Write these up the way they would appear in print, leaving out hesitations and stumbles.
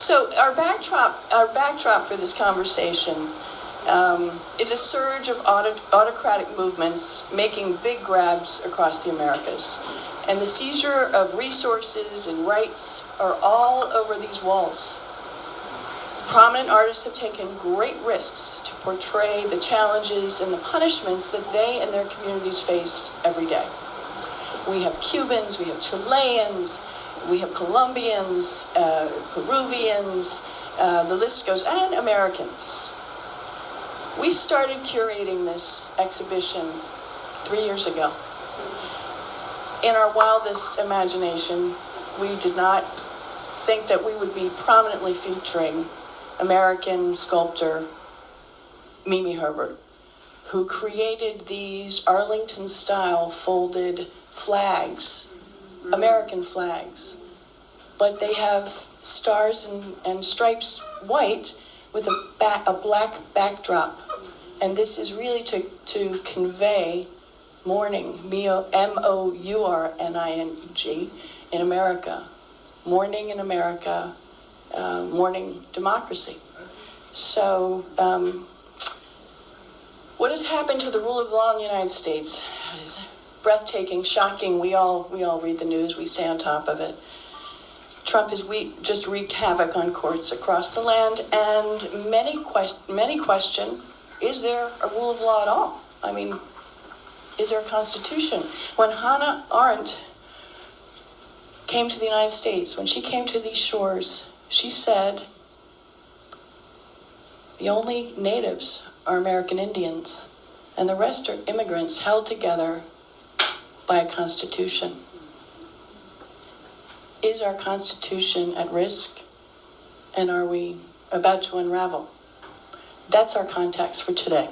So our backdrop for this conversation is a surge of autocratic movements making big grabs across the Americas. And the seizure of resources and rights are all over these walls. Prominent artists have taken great risks to portray the challenges and the punishments that they and their communities face every day. We have Cubans, we have Chileans, we have Colombians, Peruvians, the list goes, and Americans. We started curating this exhibition 3 years ago. In our wildest imagination, we did not think that we would be prominently featuring American sculptor Mimi Herbert, who created these Arlington-style folded flags, American flags, but they have stars and stripes white with a black backdrop. And this is really to convey mourning, M-O-U-R-N-I-N-G, in America. Mourning in America, mourning democracy. So, what has happened to the rule of law in the United States is breathtaking, shocking. We all read the news, we stay on top of it. Trump has just wreaked havoc on courts across the land, and many question, is there a rule of law at all? I mean, is there a constitution? When Hannah Arendt came to the United States, when she came to these shores, she said, the only natives are American Indians, and the rest are immigrants held together by a constitution. Is our Constitution at risk? And are we about to unravel? That's our context for today.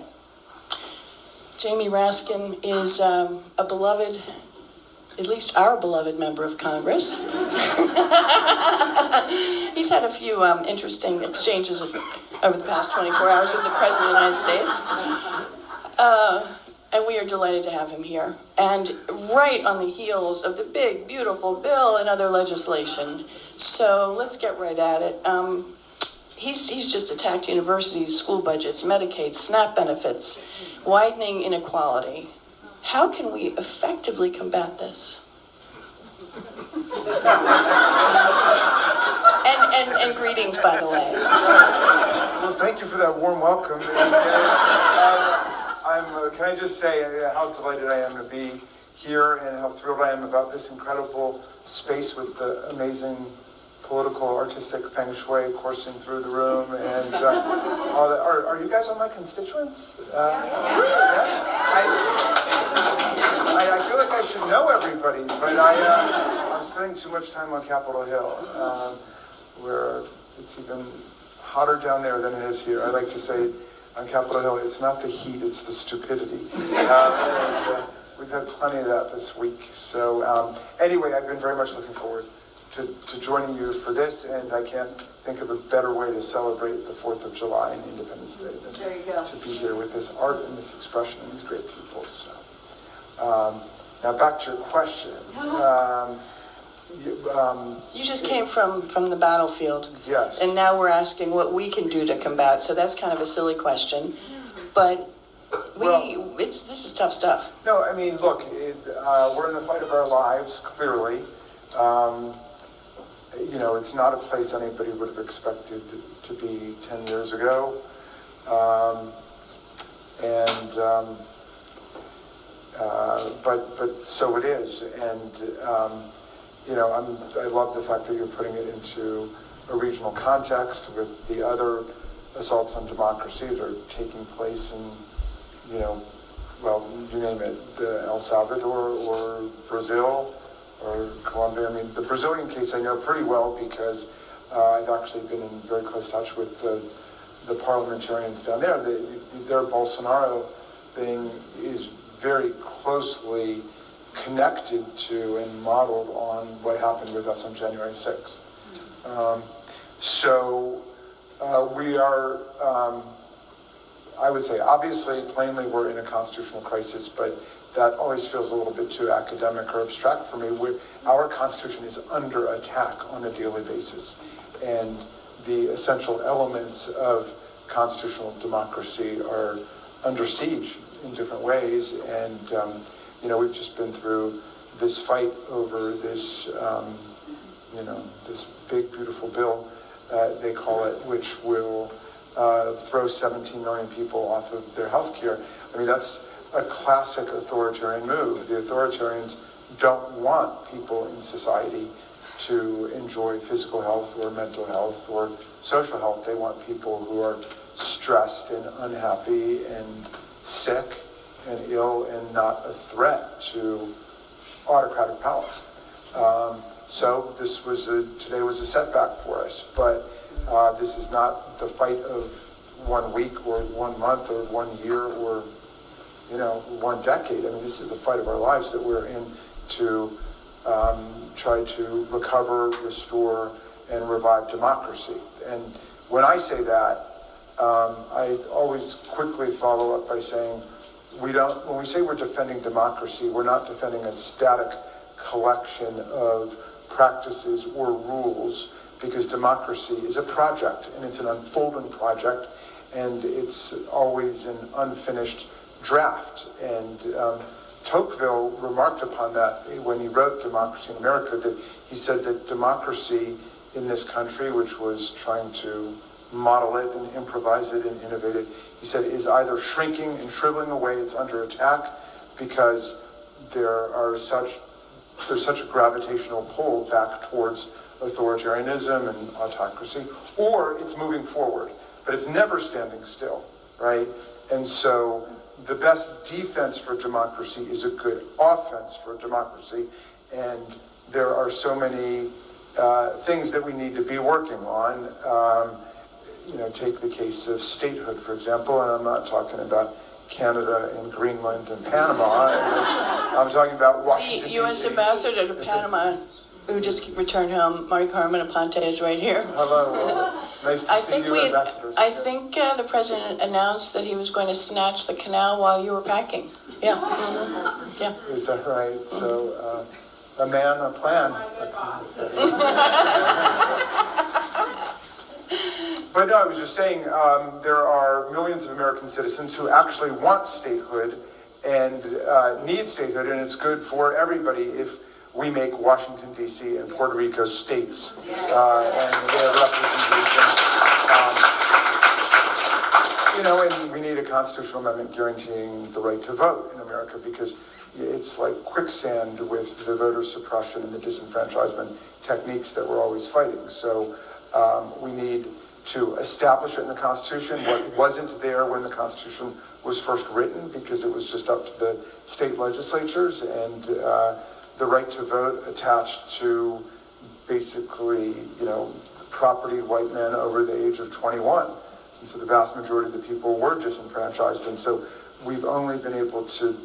Jamie Raskin is a beloved, at least our beloved member of Congress. He's had a few interesting exchanges over the past 24 hours with the President of the United States. And we are delighted to have him here. And right on the heels of the big, beautiful bill and other legislation. So let's get right at it. He's just attacked universities, school budgets, Medicaid, SNAP benefits, widening inequality. How can we effectively combat this? and greetings, by the way. Well, thank you for that warm welcome. Can I just say how delighted I am to be here and how thrilled I am about this incredible space with the amazing political, artistic feng shui coursing through the room. And all that. Are you guys all my constituents? I feel like I should know everybody, but I'm spending too much time on Capitol Hill, where it's even hotter down there than it is here. I like to say on Capitol Hill, it's not the heat, it's the stupidity. We've had plenty of that this week. So anyway, I've been very much looking forward to joining you for this, and I can't think of a better way to celebrate the 4th of July and Independence Day than to be here with this art and this expression and these great people. So now back to your question. You just came from the battlefield. Yes. And now we're asking what we can do to combat. So that's kind of a silly question, but this is tough stuff. No, I mean, look, we're in the fight of our lives, clearly. It's not a place anybody would have expected to be 10 years ago. But so it is. And, I love the fact that you're putting it into a regional context with the other assaults on democracy that are taking place in, you name it, El Salvador or Brazil or Colombia. I mean, the Brazilian case I know pretty well because I've actually been in very close touch with the parliamentarians down there. Their Bolsonaro thing is very closely connected to and modeled on what happened with us on January 6th. We are, I would say, obviously, plainly, we're in a constitutional crisis, but that always feels a little bit too academic or abstract for me. Our Constitution is under attack on a daily basis. And the essential elements of constitutional democracy are under siege in different ways. And, we've just been through this fight over this, this big, beautiful bill, they call it, which will throw 17 million people off of their health care. I mean, that's a classic authoritarian move. The authoritarians don't want people in society to enjoy physical health or mental health or social health. They want people who are stressed and unhappy and sick and ill and not a threat to autocratic power. So today was a setback for us, but this is not the fight of 1 week or 1 month or 1 year or 1 decade. I mean, this is the fight of our lives that we're in to try to recover, restore, and revive democracy. And when I say that, I always quickly follow up by saying, when we say we're defending democracy, we're not defending a static collection of practices or rules, because democracy is a project, and it's an unfolding project, and it's always an unfinished draft. And Tocqueville remarked upon that when he wrote Democracy in America, that he said that democracy in this country, which was trying to model it and improvise it and innovate it, he said, is either shrinking and shriveling away, it's under attack, because there's such a gravitational pull back towards authoritarianism and autocracy, or it's moving forward, but it's never standing still, right? And so the best defense for democracy is a good offense for democracy, and there are so many things that we need to be working on. Take the case of statehood, for example, and I'm not talking about Canada and Greenland and Panama. I'm talking about Washington, The U.S. D.C. ambassador to Panama, who just returned home, Marie Carmen Aponte, is right here. Hello. Nice to see you, ambassadors. I think the president announced that he was going to snatch the canal while you were packing. Yeah. Mm-hmm. Yeah. Is that right? Mm-hmm. So, a man, a plan. But no, I was just saying, there are millions of American citizens who actually want statehood and need statehood, and it's good for everybody if we make Washington, D.C. and Puerto Rico states, and their representation. And we need a constitutional amendment guaranteeing the right to vote in America, because it's like quicksand with the voter suppression and the disenfranchisement techniques that we're always fighting. So we need to establish it in the Constitution, what wasn't there when the Constitution was first written, because it was just up to the state legislatures, and the right to vote attached to basically, property white men over the age of 21. And so the vast majority of the people were disenfranchised. And so we've only been able to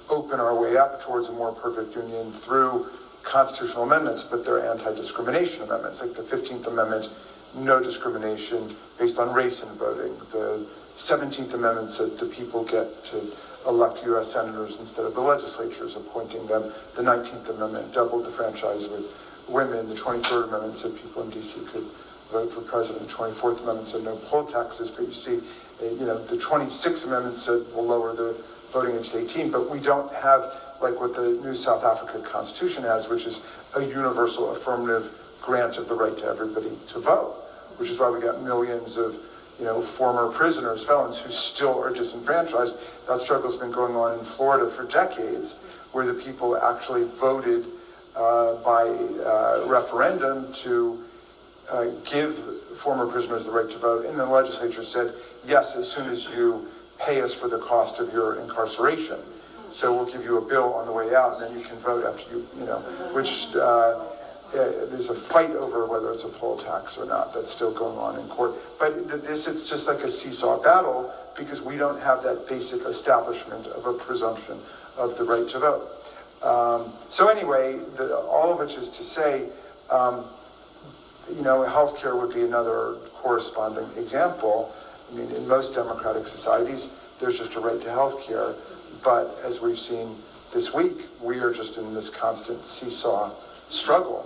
open our way up towards a more perfect union through constitutional amendments, but they're anti-discrimination amendments, like the 15th Amendment, no discrimination based on race in voting. The 17th Amendment said the people get to elect U.S. senators instead of the legislatures appointing them. The 19th Amendment doubled the franchise with women. The 23rd Amendment said people in D.C. could vote for president. The 24th Amendment said no poll taxes, but you see, the 26th Amendment said we'll lower the voting age to 18, but we don't have like what the new South Africa Constitution has, which is a universal affirmative grant of the right to everybody to vote, which is why we got millions of former prisoners, felons, who still are disenfranchised. That struggle's been going on in Florida for decades, where the people actually voted by referendum to give former prisoners the right to vote, and the legislature said, yes, as soon as you pay us for the cost of your incarceration. So we'll give you a bill on the way out, and then you can vote after which there's a fight over whether it's a poll tax or not. That's still going on in court. But it's just like a seesaw battle, because we don't have that basic establishment of a presumption of the right to vote. So anyway, all of which is to say, healthcare would be another corresponding example. I mean, in most democratic societies, there's just a right to healthcare. But as we've seen this week, we are just in this constant seesaw struggle.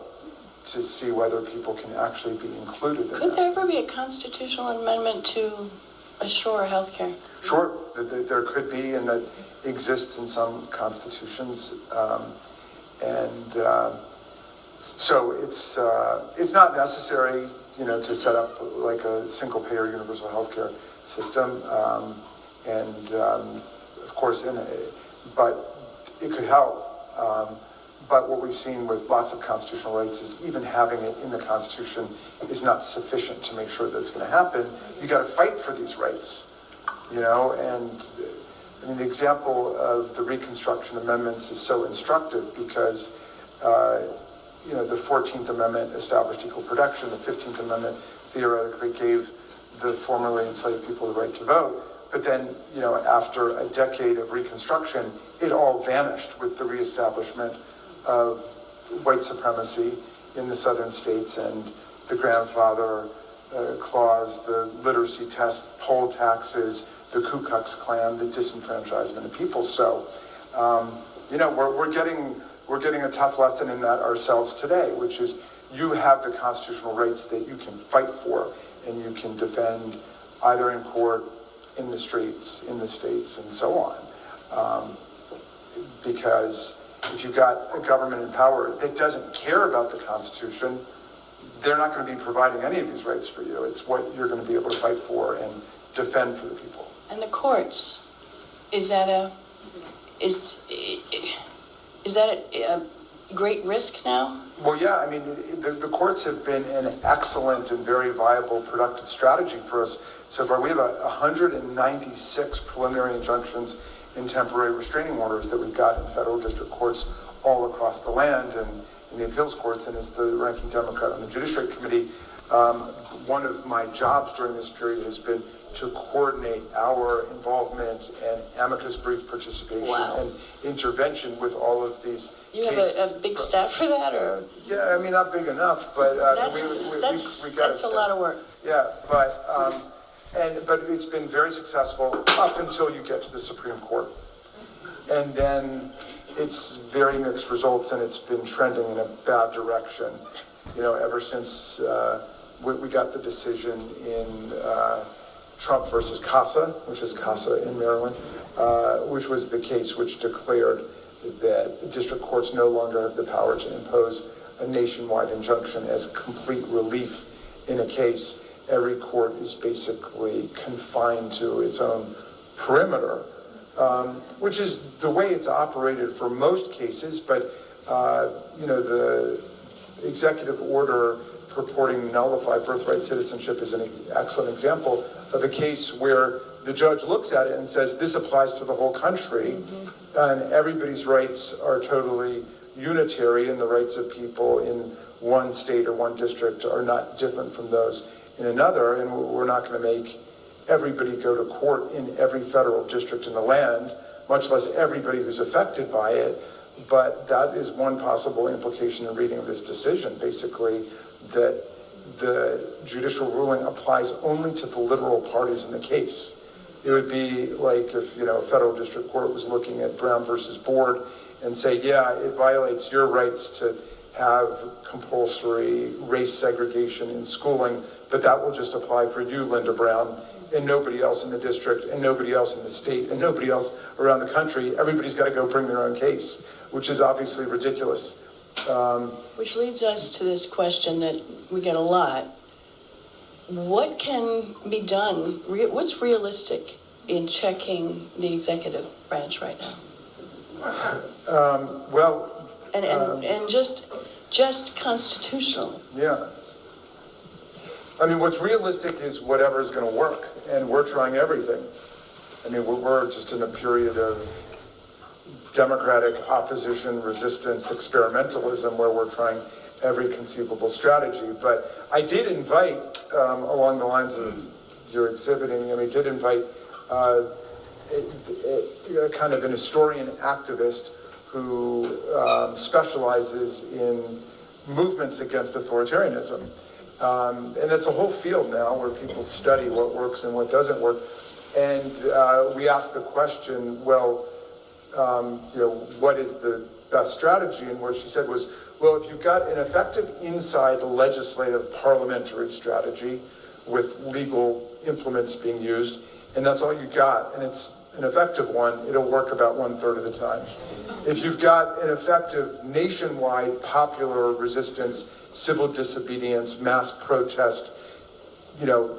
to see whether people can actually be included in Could that. there ever be a constitutional amendment to assure health care? Sure, there could be, and that exists in some constitutions. So it's not necessary, to set up like a single-payer universal health care system. Of course, but it could help. But what we've seen with lots of constitutional rights is even having it in the Constitution is not sufficient to make sure that it's going to happen. You got to fight for these rights, and I mean, the example of the Reconstruction Amendments is so instructive because, the 14th Amendment established equal protection. The 15th Amendment theoretically gave the formerly enslaved people the right to vote. But then, after a decade of Reconstruction, it all vanished with the reestablishment of white supremacy in the southern states and the grandfather clause, the literacy test, poll taxes, the Ku Klux Klan, the disenfranchisement of people. So, we're getting a tough lesson in that ourselves today, which is you have the constitutional rights that you can fight for and you can defend either in court, in the streets, in the states, and so on. Because if you've got a government in power that doesn't care about the Constitution, they're not going to be providing any of these rights for you. It's what you're going to be able to fight for and defend for the people. And the courts, is that a great risk now? Well, yeah, I mean, the courts have been an excellent and very viable, productive strategy for us so far. We have 196 preliminary injunctions and temporary restraining orders that we've got in federal district courts all across the land and in the appeals courts. And as the ranking Democrat on the Judiciary Committee, one of my jobs during this period has been to coordinate our involvement and amicus brief participation and intervention with all of these You cases. have a big staff for that, or? Yeah, I mean, not big enough, but we got that's a lot of work. Yeah, but it's been very successful up until you get to the Supreme Court. And then it's very mixed results, and it's been trending in a bad direction, ever since we got the decision in Trump versus Casa, which is Casa in Maryland, which was the case which declared that district courts no longer have the power to impose a nationwide injunction as complete relief in a case. Every court is basically confined to its own perimeter, which is the way it's operated for most cases. But, the executive order purporting to nullify birthright citizenship is an excellent example of a case where the judge looks at it and says, this applies to the whole country, and everybody's rights are totally unitary, and the rights of people in one state or one district are not different from those in another, and we're not going to make everybody go to court in every federal district in the land, much less everybody who's affected by it. But that is one possible implication in reading of this decision, basically, that the judicial ruling applies only to the literal parties in the case. It would be like if, a federal district court was looking at Brown versus Board and say, yeah, it violates your rights to have compulsory race segregation in schooling, but that will just apply for you, Linda Brown, and nobody else in the district, and nobody else in the state, and nobody else around the country. Everybody's got to go bring their own case, which is obviously ridiculous. Which leads us to this question that we get a lot. What can be done? What's realistic in checking the executive branch right now? And just constitutional. Yeah. I mean, what's realistic is whatever is going to work, and we're trying everything. I mean, we're just in a period of democratic opposition, resistance, experimentalism, where we're trying every conceivable strategy. But I did invite, along the lines of your exhibiting, did invite a kind of an historian activist who specializes in movements against authoritarianism. And it's a whole field now where people study what works and what doesn't work. And we asked the question, well, what is the best strategy, and what she said was, well, if you've got an effective inside legislative parliamentary strategy with legal implements being used, and that's all you got, and it's an effective one, it'll work about 1/3 of the time. If you've got an effective nationwide popular resistance, civil disobedience, mass protest,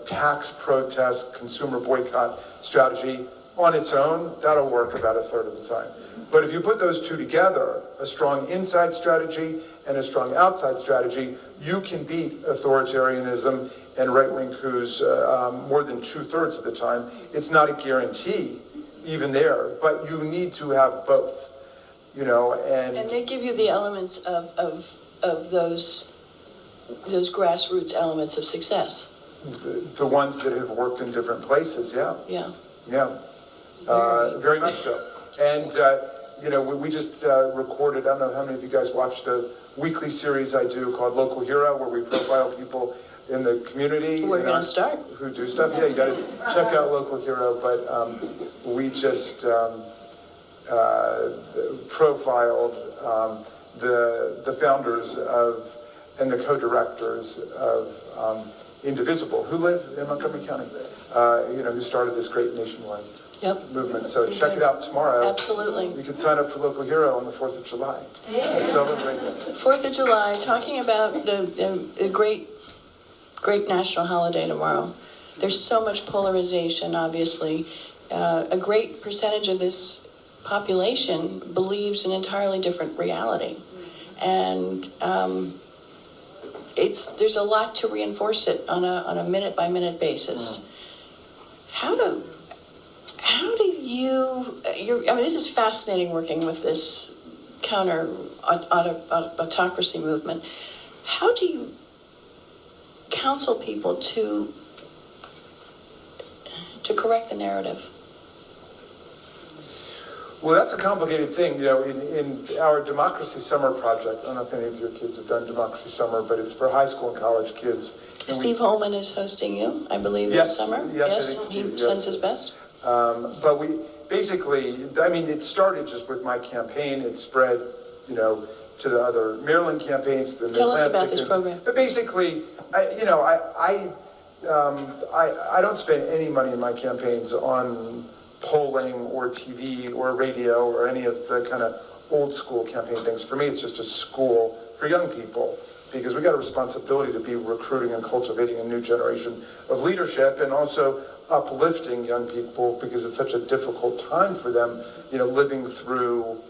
tax protest, consumer boycott strategy on its own, that'll work about 1/3 of the time. But if you put those two together, a strong inside strategy and a strong outside strategy, you can beat authoritarianism and right-wing coups more than 2/3 of the time. It's not a guarantee, even there, but you need to have both, And they give you the elements of those grassroots elements of success. The ones that have worked in different places, yeah. Yeah. Very much so. And, we just recorded, I don't know how many of you guys watched a weekly series I do called Local Hero, where we profile people in the community. We're going to start. Who do stuff. Yeah, you got to check out Local Hero. But we just profiled the founders of and the co-directors of Indivisible, who live in Montgomery County, who started this great nationwide movement. So check it out tomorrow. Absolutely. You can sign up for Local Hero on the 4th of July. And celebrate that. 4th of July, talking about the great national holiday tomorrow. There's so much polarization, obviously. A great percentage of this population believes an entirely different reality. And there's a lot to reinforce it on a minute-by-minute basis. How do this is fascinating working with this counter autocracy movement. How do you counsel people to correct the narrative? Well, that's a complicated thing. In our Democracy Summer project, I don't know if any of your kids have done Democracy Summer, but it's for high school and college kids. And Steve Holman is hosting you, I believe, this summer. Yes, he sends his best. But we basically, it started just with my campaign. It spread, to the other Maryland campaigns. Tell us about this program. But basically, I don't spend any money in my campaigns on polling or TV or radio or any of the kind of old school campaign things. For me, it's just a school for young people, because we got a responsibility to be recruiting and cultivating a new generation of leadership, and also uplifting young people, because it's such a difficult time for them, living through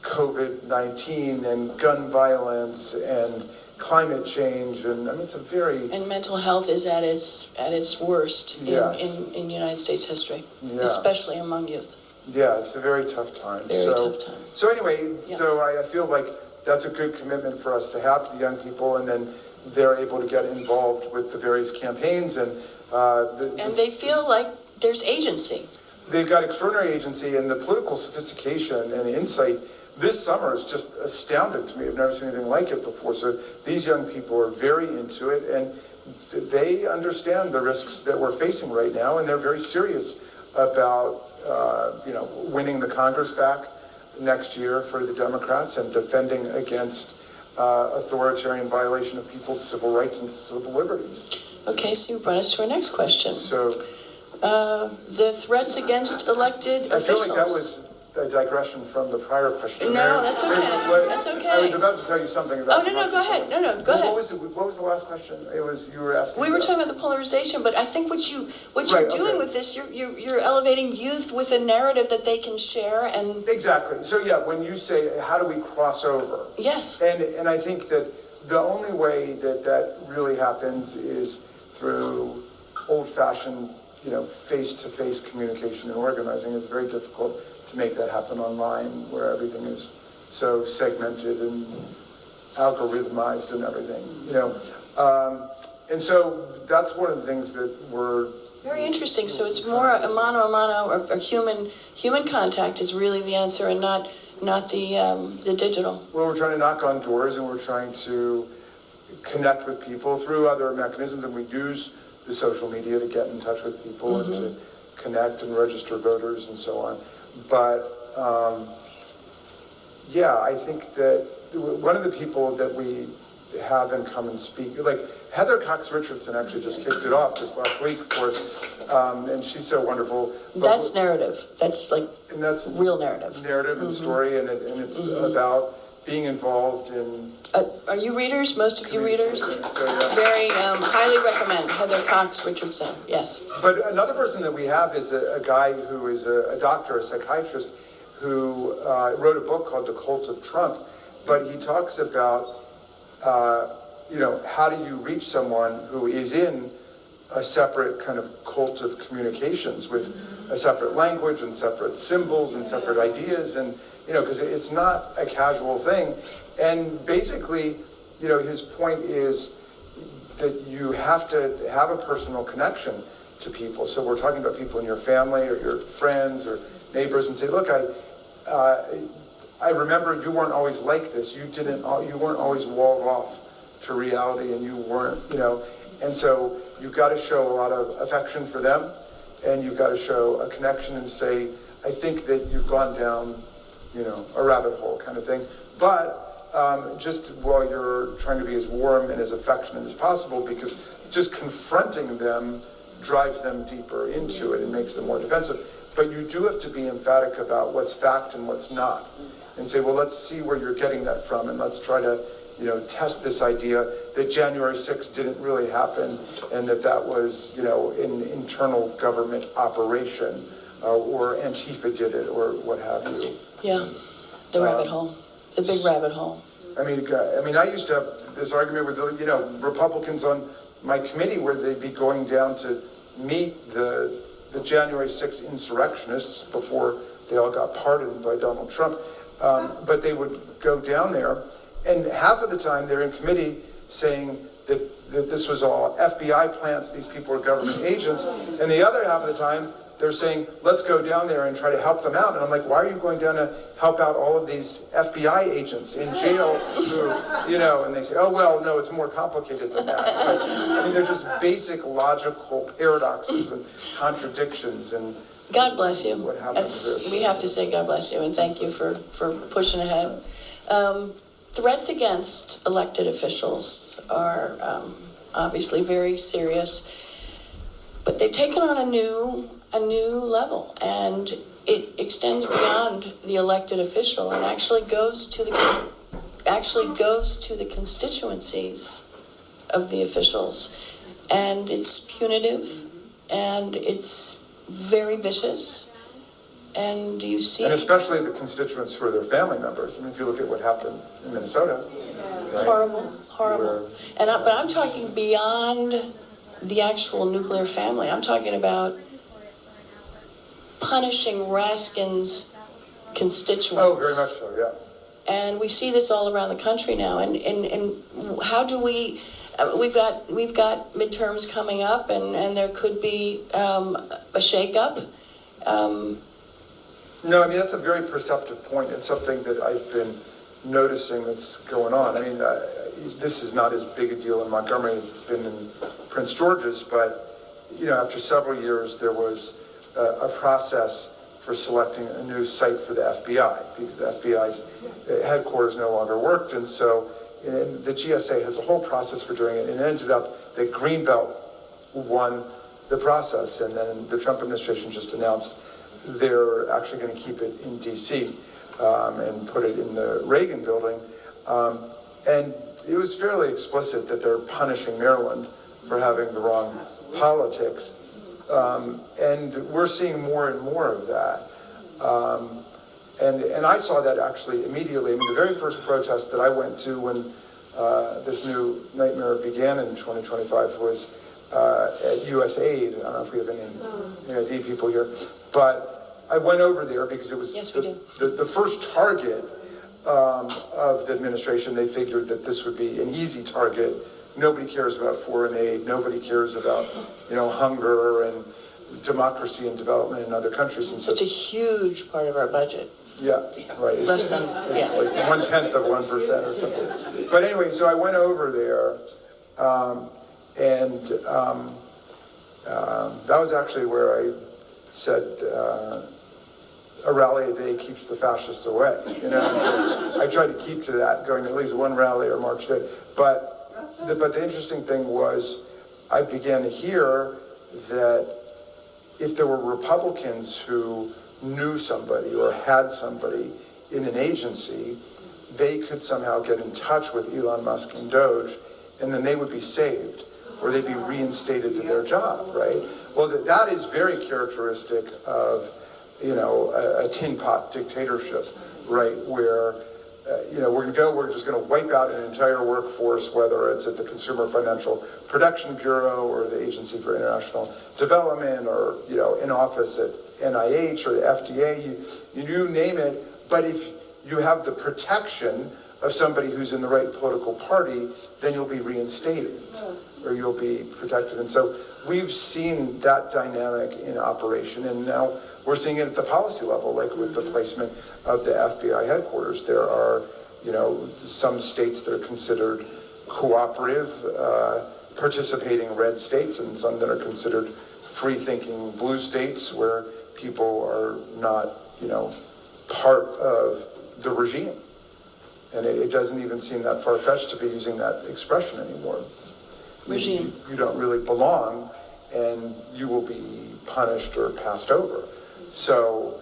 COVID-19 and gun violence and climate change, and it's a very... And mental health is at its worst in United States history, especially among youth. Yeah, it's a very tough time. Tough time. So anyway, so I feel like that's a good commitment for us to have to the young people, and then they're able to get involved with the various campaigns, and they feel like there's agency. They've got extraordinary agency, and the political sophistication and insight this summer is just astounding to me. I've never seen anything like it before. So these young people are very into it, and they understand the risks that we're facing right now, and they're very serious about winning the Congress back next year for the Democrats and defending against authoritarian violation of people's civil rights and civil liberties. Okay, so you brought us to our next question. So the threats against elected officials. I feel like that was a digression from the prior question. No, that's okay. That's okay. I was about to tell you something about... Oh, no, go ahead. No, go ahead. What was the last question? You were asking... We were talking about the polarization, but I think what you're doing with this, you're elevating youth with a narrative that they can share and... Exactly. So when you say, how do we cross over? Yes. And I think that the only way that really happens is through old-fashioned, face-to-face communication and organizing. It's very difficult to make that happen online, where everything is so segmented and algorithmized and everything, and so that's one of the things that we're... Very interesting. So it's more a mano or human contact is really the answer, and not the digital. Well, we're trying to knock on doors, and we're trying to connect with people through other mechanisms, and we use the social media to get in touch with people and to connect and register voters and so on. But yeah, I think that one of the people that we have and come and speak, like Heather Cox Richardson actually just kicked it off this last week for us, and she's so wonderful. That's narrative. That's like and that's real narrative. Narrative and story, and it's about being involved in. Are you readers? Most of you readers? So, yeah. Very highly recommend Heather Cox Richardson. Yes. But another person that we have is a guy who is a doctor, a psychiatrist, who wrote a book called The Cult of Trump. But he talks about, how do you reach someone who is in a separate kind of cult of communications with a separate language and separate symbols and separate ideas, and because it's not a casual thing. And basically, his point is that you have to have a personal connection to people. So we're talking about people in your family or your friends or neighbors, and say, look, I remember you weren't always like this. You weren't always walled off to reality, and you weren't, and so you've got to show a lot of affection for them, and you've got to show a connection and say, I think that you've gone down, a rabbit hole kind of thing. But just while you're trying to be as warm and as affectionate as possible, because just confronting them drives them deeper into it and makes them more defensive. But you do have to be emphatic about what's fact and what's not, and say, well, let's see where you're getting that from, and let's try to, test this idea that January 6th didn't really happen, and that was, an internal government operation, or Antifa did it, or what have you. Yeah, the rabbit hole, the big rabbit hole. I mean, I used to have this argument with, Republicans on my committee where they'd be going down to meet the January 6th insurrectionists before they all got pardoned by Donald Trump. But they would go down there, and half of the time they're in committee saying that this was all FBI plants, these people are government agents, and the other half of the time they're saying, let's go down there and try to help them out. And I'm like, why are you going down to help out all of these FBI agents in jail who, and they say, oh, well, no, it's more complicated than that. But, they're just basic logical paradoxes and contradictions. And God bless you. What happens to this? We have to say God bless you, and thank you for pushing ahead. Threats against elected officials are obviously very serious, but they've taken on a new level, and it extends beyond the elected official and actually goes to the constituencies of the officials, and it's punitive, and it's very vicious. And you see, and especially the constituents who are their family members. If you look at what happened in Minnesota, right? horrible. But I'm talking beyond the actual nuclear family. I'm talking about punishing Raskin's constituents. Oh, very much so, yeah. And we see this all around the country now. And how do we? We've got midterms coming up, and there could be a shakeup. No, that's a very perceptive point. It's something that I've been noticing that's going on. This is not as big a deal in Montgomery as it's been in Prince George's, but after several years, there was a process for selecting a new site for the FBI, because the FBI's headquarters no longer worked, and so the GSA has a whole process for doing it, and it ended up that Greenbelt won the process, and then the Trump administration just announced they're actually going to keep it in D.C. And put it in the Reagan building, and it was fairly explicit that they're punishing Maryland for having the wrong politics. And we're seeing more and more of that. And I saw that actually immediately. The very first protest that I went to when this new nightmare began in 2025 was at USAID. I don't know if we have any D people here, but I went over there because it was the first target of the administration. They figured that this would be an easy target. Nobody cares about foreign aid. Nobody cares about, hunger and democracy and development in other countries. And so it's a huge part of our budget. Yeah, right. Less than, it's like 1/10 of 1% or something. But anyway, so I went over there, and that was actually where I said, a rally a day keeps the fascists away, you know. And so I tried to keep to that, going to at least one rally or march a day. But the interesting thing was, I began to hear that if there were Republicans who knew somebody or had somebody in an agency, they could somehow get in touch with Elon Musk and Doge, and then they would be saved, or they'd be reinstated to their job, right? Well, that is very characteristic of, you know, a tin pot dictatorship, right? Where, you know, we're just going to wipe out an entire workforce, whether it's at the Consumer Financial Protection Bureau or the Agency for International Development, or, you know, in office at NIH or the FDA, you name it. But if you have the protection of somebody who's in the right political party, then you'll be reinstated, or you'll be protected. And so we've seen that dynamic in operation, and now we're seeing it at the policy level, like with the placement of the FBI headquarters. There are, you know, some states that are considered cooperative, participating red states, and some that are considered free-thinking blue states, where people are not, you know, part of the regime. And it doesn't even seem that far-fetched to be using that expression anymore. Regime. You don't really belong, and you will be punished or passed over. So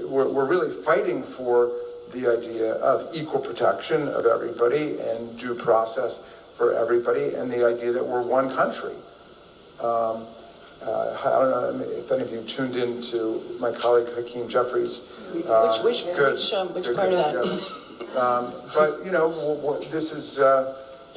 we're really fighting for the idea of equal protection of everybody and due process for everybody, and the idea that we're one country. I don't know if any of you tuned in to my colleague Hakeem Jeffries. Which part of that? Yeah. But, you know, this is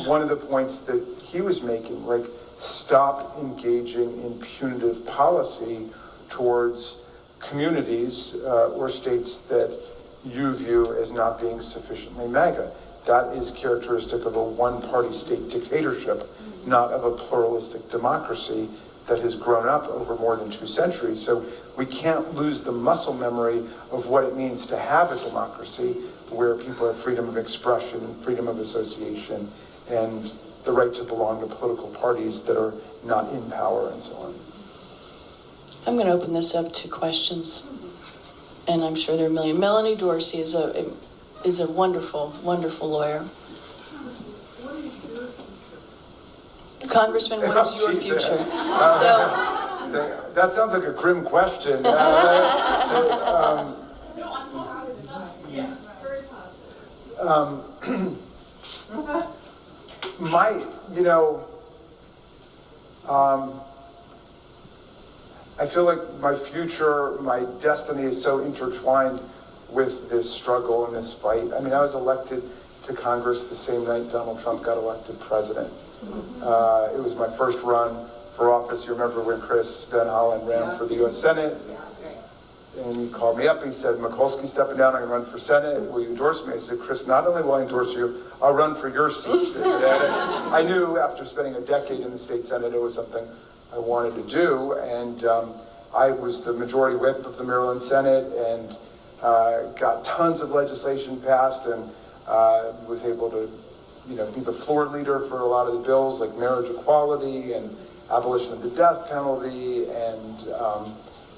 one of the points that he was making, like, stop engaging in punitive policy towards communities or states that you view as not being sufficiently MAGA. That is characteristic of a one-party state dictatorship, not of a pluralistic democracy that has grown up over more than 2 centuries. So we can't lose the muscle memory of what it means to have a democracy where people have freedom of expression and freedom of association and the right to belong to political parties that are not in power and so on. I'm going to open this up to questions, and I'm sure there are a million. Melanie Dorsey is a wonderful, wonderful lawyer. Congressman, what is your future? That sounds like a grim question. I feel like my future, my destiny is so intertwined with this struggle and this fight. I mean, I was elected to Congress the same night Donald Trump got elected president. It was my first run for office. You remember when Chris Van Hollen ran for the U.S. Senate? And he called me up. He said, "Mikulski's stepping down. I'm going to run for Senate. Will you endorse me?" I said, "Chris, not only will I endorse you, I'll run for your seat." And I knew after spending a decade in the state Senate, it was something I wanted to do. And I was the majority whip of the Maryland Senate and got tons of legislation passed, and was able to, you know, be the floor leader for a lot of the bills, like marriage equality and abolition of the death penalty, and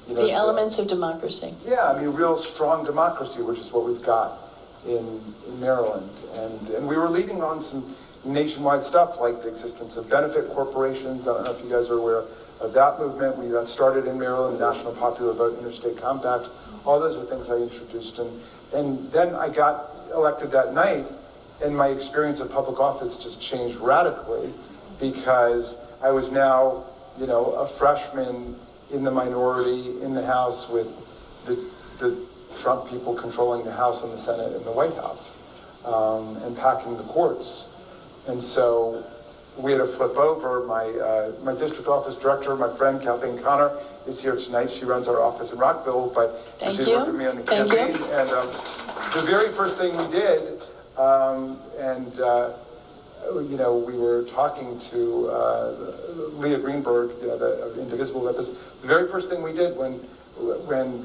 you know, the elements of democracy. Yeah, I mean, real strong democracy, which is what we've got in Maryland. And we were leading on some nationwide stuff, like the existence of benefit corporations. I don't know if you guys are aware of that movement. We got started in Maryland, the National Popular Vote Interstate Compact. All those are things I introduced. And then I got elected that night, and my experience of public office just changed radically, because I was now, you know, a freshman in the minority in the House with the Trump people controlling the House and the Senate and the White House, and packing the courts. And so we had to flip over. My district office director, my friend Kathleen Connor, is here tonight. She runs our office in Rockville, but she worked with me on the campaign. And the very first thing we did, you know, we were talking to Leah Greenberg, you know, the Indivisible, about this. The very first thing we did when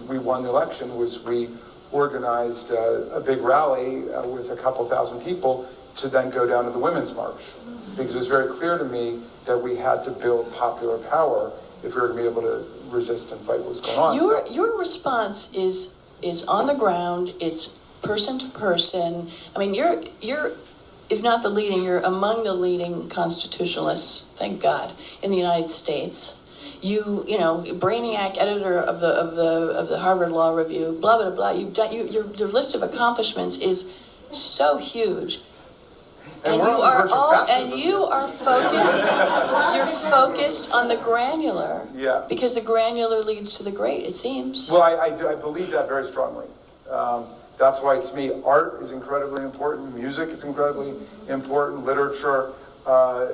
we won the election was we organized a big rally with a couple thousand people to then go down to the Women's March, because it was very clear to me that we had to build popular power if we were going to be able to resist and fight what was going on. Your response is is on the ground, it's person to person. I mean, you're if not the leading, you're among the leading constitutionalists, thank God, in the United States. You know, brainiac editor of the Harvard Law Review, blah blah blah. Your list of accomplishments is so huge. And you are focused. You're focused on the granular. Yeah. Because the granular leads to the great, it seems. Well, I believe that very strongly. That's why, to me, art is incredibly important, music is incredibly important, literature,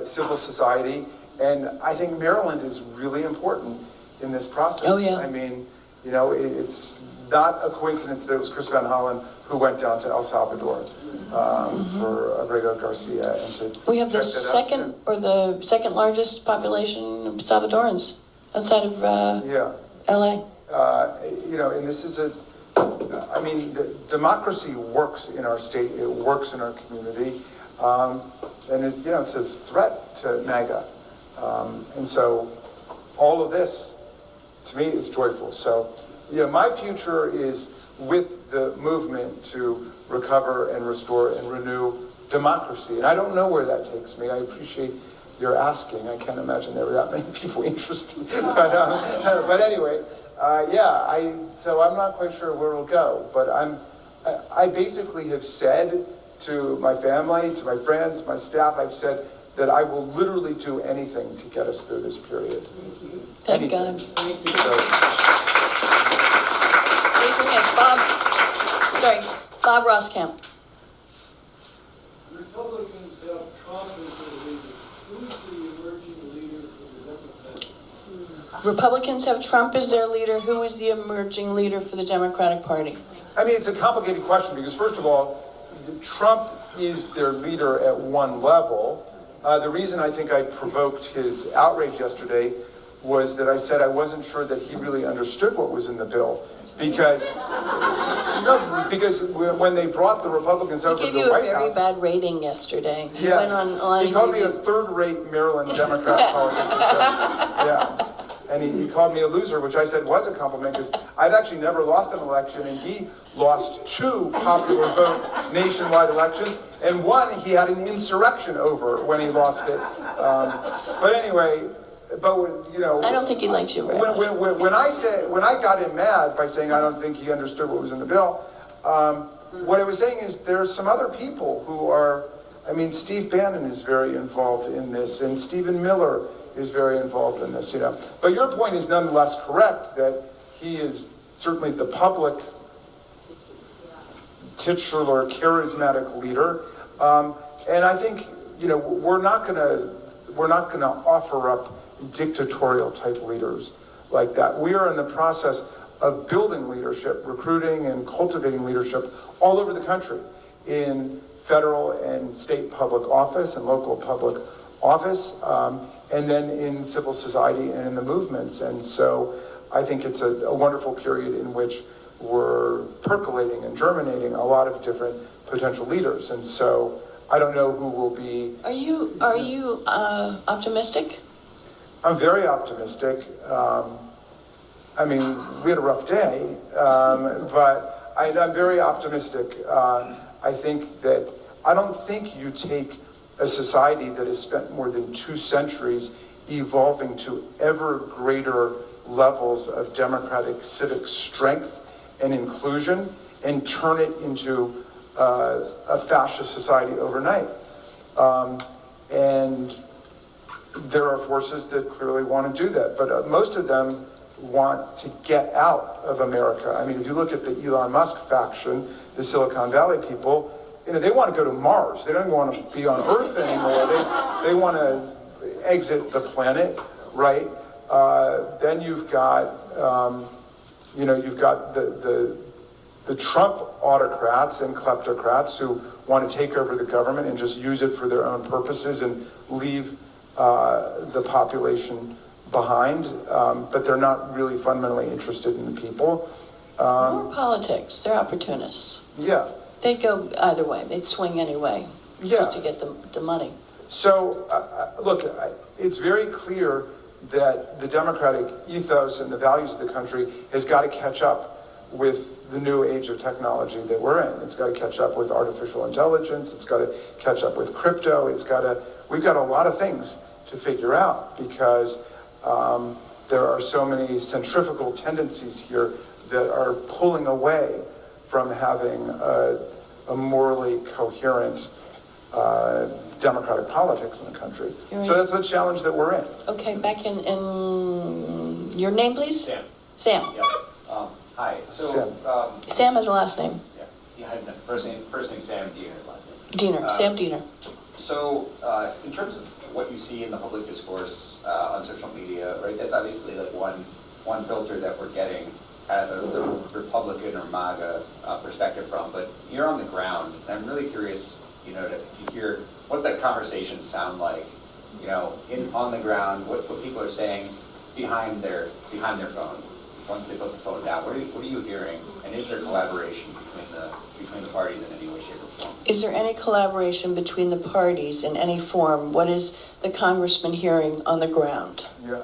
civil society, and I think Maryland is really important in this process. Oh, yeah. I mean, you know, it's not a coincidence that it was Chris Van Hollen who went down to El Salvador for Abrego Garcia. And to we have the second largest population of Salvadorans outside of LA. You know, and this is I mean, democracy works in our state, it works in our community, and it, you know, it's a threat to MAGA. And so all of this, to me, is joyful. So, you know, my future is with the movement to recover and restore and renew democracy. And I don't know where that takes me. I appreciate your asking. I can't imagine there were that many people interested. But anyway, so I'm not quite sure where it'll go. But I basically have said to my family, to my friends, my staff, I've said that I will literally do anything to get us through this period. Thank God. Thank you. So, raise your hand, Bob Roskamp. Republicans have Trump as their leader. Who's the emerging leader for the Democrats? Republicans have Trump as their leader. Who is the emerging leader for the Democratic Party? I mean, it's a complicated question because, first of all, Trump is their leader at one level. The reason I think I provoked his outrage yesterday was that I said I wasn't sure that he really understood what was in the bill. Because when they brought the Republicans over to the White House... He gave you a very bad rating yesterday. He yes. went on he called me a third-rate Maryland Democrat politician. Yeah. And he called me a loser, which I said was a compliment, because I've actually never lost an election, and he lost 2 popular vote nationwide elections, and one he had an insurrection over when he lost it. But anyway... But, you know, I don't think he likes you very much. When I got him mad by saying I don't think he understood what was in the bill, what I was saying is there's some other people who are, I mean, Steve Bannon is very involved in this, and Stephen Miller is very involved in this, you know. But your point is nonetheless correct that he is certainly the public titular charismatic leader, and I think, you know, we're not gonna offer up dictatorial type leaders like that. We are in the process of building leadership, recruiting and cultivating leadership all over the country in federal and state public office and local public office, and then in civil society and in the movements. And so I think it's a wonderful period in which we're percolating and germinating a lot of different potential leaders. And so I don't know who will be. Are you optimistic? I'm very optimistic. I mean, we had a rough day, but I'm very optimistic. I don't think you take a society that has spent more than 2 centuries evolving to ever greater levels of democratic civic strength and inclusion and turn it into a fascist society overnight. And there are forces that clearly want to do that, but most of them want to get out of America. I mean, if you look at the Elon Musk faction, the Silicon Valley people, you know, they want to go to Mars. They don't even want to be on Earth anymore. They want to exit the planet, right? Then you've got, you've got the Trump autocrats and kleptocrats who want to take over the government and just use it for their own purposes and leave the population behind, but they're not really fundamentally interested in the people. More politics. They're opportunists. Yeah. They'd go either way. They'd swing anyway, just to get the money. So, look, it's very clear that the democratic ethos and the values of the country has got to catch up with the new age of technology that we're in. It's got to catch up with artificial intelligence. It's got to catch up with crypto. We've got a lot of things to figure out because there are so many centrifugal tendencies here that are pulling away from having a morally coherent democratic politics in the country. Right. So that's the challenge that we're in. Okay, back in your name, please? Sam. Sam. Yep. Hi. So, Sam. Sam has a last name. yeah, first name Sam, Diener, last name. Diener, Sam Diener. So, in terms of what you see in the public discourse on social media, right? That's obviously like one filter that we're getting out of the Republican or MAGA perspective from. But you're on the ground, and I'm really curious, to hear what that conversations sound like, on the ground, what people are saying behind their phone once they put the phone down. What are you hearing? And is there collaboration between the parties in any way, shape, or form? Is there any collaboration between the parties in any form? What is the congressman hearing on the ground? Yeah.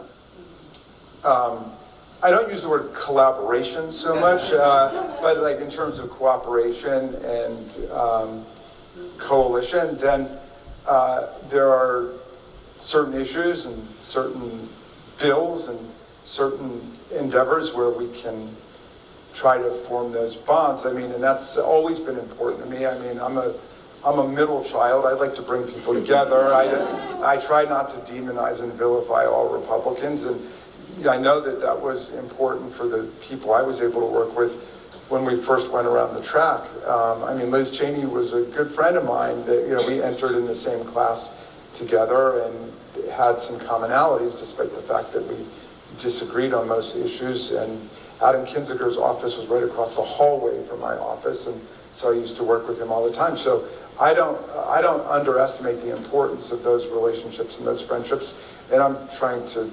I don't use the word collaboration so much, but like in terms of cooperation and coalition, then there are certain issues and certain bills and certain endeavors where we can try to form those bonds. I mean, and that's always been important to me. I mean, I'm a middle child. I like to bring people together. I try not to demonize and vilify all Republicans, and I know that was important for the people I was able to work with when we first went around the track. I mean, Liz Cheney was a good friend of mine that, we entered in the same class together and had some commonalities despite the fact that we disagreed on most issues. And Adam Kinziger's office was right across the hallway from my office, and so I used to work with him all the time. So I don't underestimate the importance of those relationships and those friendships, and I'm trying to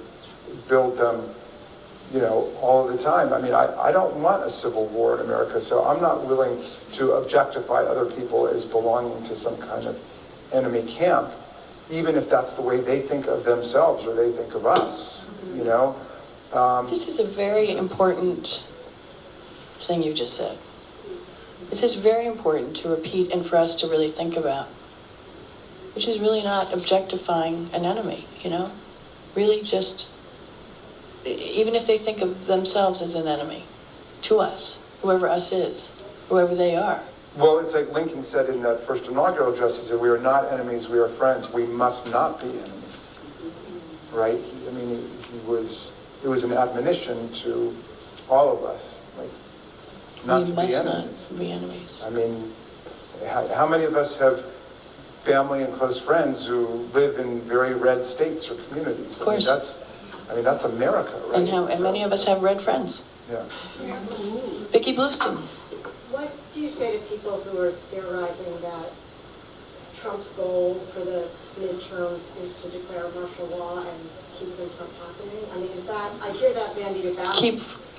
build them, all of the time. I mean, I don't want a civil war in America, so I'm not willing to objectify other people as belonging to some kind of enemy camp, even if that's the way they think of themselves or they think of us, This is a very important thing you just said. This is very important to repeat and for us to really think about, which is really not objectifying an enemy, Really just, even if they think of themselves as an enemy, to us, whoever us is, whoever they are. Well, it's like Lincoln said in that first inaugural address, he said, "We are not enemies, we are friends. We must not be enemies." Right? It was an admonition to all of us, not to be enemies. We must not be enemies. I mean, how many of us have family and close friends who live in very red states or communities? Of course. That's America, right? And many of us have red friends. Yeah. Vicki Blueston. What do you say to people who are theorizing that Trump's goal for the midterms is to declare martial law and keep them from happening? I mean, I hear that bandied about.